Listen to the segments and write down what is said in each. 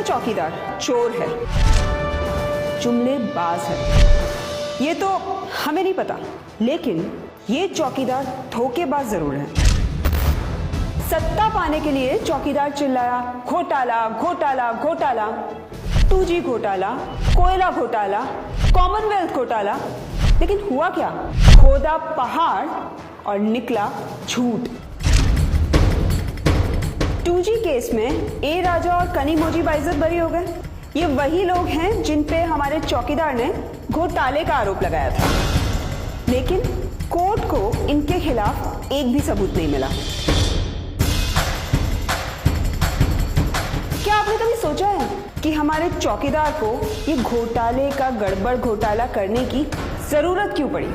चौकीदार चोर है, जुमलेबाज है, ये तो हमें नहीं पता, लेकिन ये चौकीदार धोखेबाज जरूर है। सत्ता पाने के लिए चौकीदार चिल्लाया घोटाला घोटाला घोटाला, 2G घोटाला, कोयला घोटाला, कॉमनवेल्थ घोटाला, लेकिन हुआ क्या? खोदा पहाड़ और निकला झूठ। 2G केस में ए राजा और कनीमोजी बाइज्जत बरी हो गए। ये वही लोग हैं जिन पे हमारे चौकीदार ने घोटाले का आरोप लगाया था, लेकिन कोर्ट को इनके खिलाफ एक भी सबूत नहीं मिला। क्या आपने कभी सोचा है कि हमारे चौकीदार को ये घोटाले का गड़बड़ घोटाला करने की जरूरत क्यों पड़ी?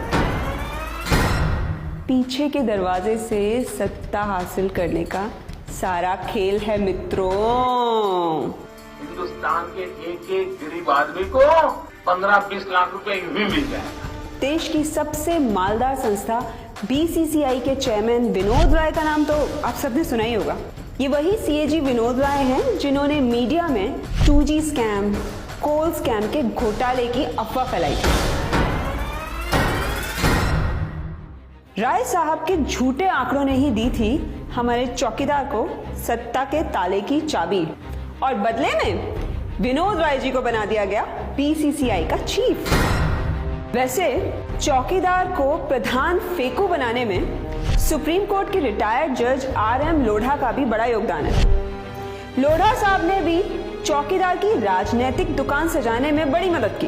पीछे के दरवाजे से सत्ता हासिल करने का सारा खेल है मित्रों। हिंदुस्तान के एक एक गरीब आदमी को 15-20 लाख रुपए यूं ही मिल जाएगा। देश की सबसे मालदार संस्था BCCI के चेयरमैन विनोद राय का नाम तो आप सबने सुना ही होगा। ये वही CAG विनोद राय हैं जिन्होंने मीडिया में 2G स्कैम, कोल स्कैम के घोटाले की अफवाह फैलाई थी। राय साहब के झूठे आंकड़ों ने ही दी थी हमारे चौकीदार को सत्ता के ताले की चाबी, और बदले में विनोद राय जी को बना दिया गया BCCI का चीफ। वैसे चौकीदार को प्रधान फेकू बनाने में सुप्रीम कोर्ट के रिटायर्ड जज RM लोढ़ा का भी बड़ा योगदान है। लोढ़ा साहब ने भी चौकीदार की राजनीतिक दुकान सजाने में बड़ी मदद की।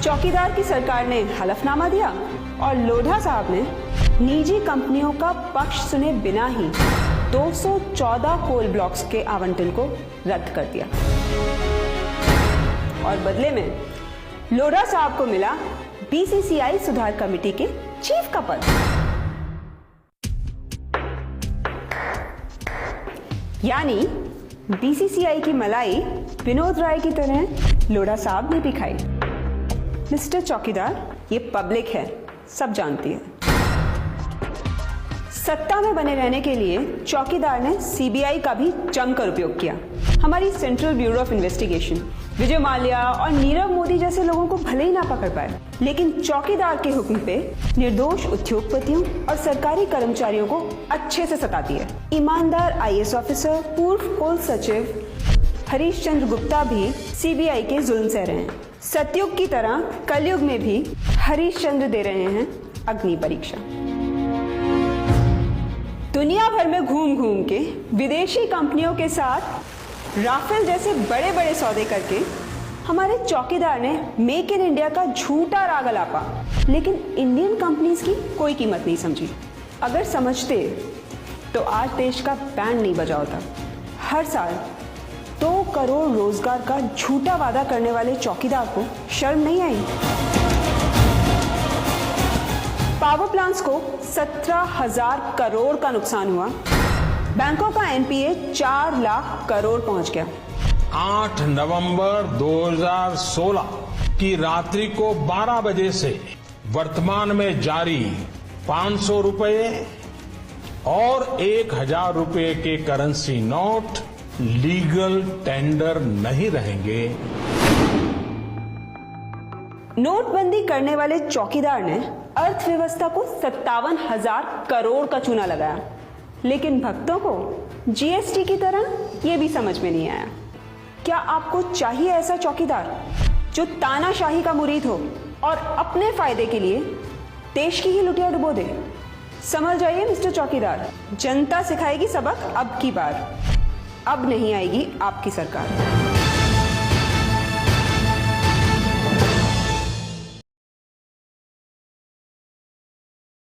चौकीदार की सरकार ने हलफनामा दिया और लोढ़ा साहब ने निजी कंपनियों का पक्ष सुने बिना ही 214 कोल ब्लॉक्स के आवंटन को रद्द कर दिया, और बदले में लोढ़ा साहब को मिला BCCI सुधार कमेटी के चीफ का पद। यानी BCCI की मलाई विनोद राय की तरह लोढ़ा साहब ने भी खाई। मिस्टर चौकीदार, ये पब्लिक है, सब जानती है। सत्ता में बने रहने के लिए चौकीदार ने CBI का भी जमकर उपयोग किया। हमारी central bureau of investigation Vijay Mallya और नीरव मोदी जैसे लोगों को भले ही ना पकड़ पाए, लेकिन चौकीदार के हुक्म पे निर्दोष उद्योगपतियों और सरकारी कर्मचारियों को अच्छे से सताती है। ईमानदार IAS ऑफिसर, पूर्व कोल सचिव हरीश चंद्र गुप्ता भी CBI के जुल्म सह रहे हैं। सतयुग की तरह कलयुग में भी हरीश चंद्र दे रहे हैं अग्नि परीक्षा। दुनिया भर में घूम घूम के विदेशी कंपनियों के साथ राफेल जैसे बड़े बड़े सौदे करके हमारे चौकीदार ने मेक इन इंडिया का झूठा राग अलापा, लेकिन इंडियन कंपनीज की कोई कीमत नहीं समझी। अगर समझते तो आज देश का बैंड नहीं बजा होता। हर साल 2 करोड़ रोजगार का झूठा वादा करने वाले चौकीदार को शर्म नहीं आई। पावर प्लांट्स को 17,000 करोड़ का नुकसान हुआ। बैंकों का NPA 4 लाख करोड़ पहुंच गया। 8 नवंबर 2016 की रात्रि को 12 बजे से वर्तमान में जारी 500 रुपए और 1,000 रुपए के करेंसी नोट लीगल टेंडर नहीं रहेंगे। नोटबंदी करने वाले चौकीदार ने अर्थव्यवस्था को 57,000 करोड़ का चूना लगाया, लेकिन भक्तों को GST की तरह यह भी समझ में नहीं आया। क्या आपको चाहिए ऐसा चौकीदार जो तानाशाही का मुरीद हो और अपने फायदे के लिए देश की ही लुटिया डुबो दे? समझ जाइए मिस्टर चौकीदार, जनता सिखाएगी सबक अब की बार। अब नहीं आएगी आपकी सरकार।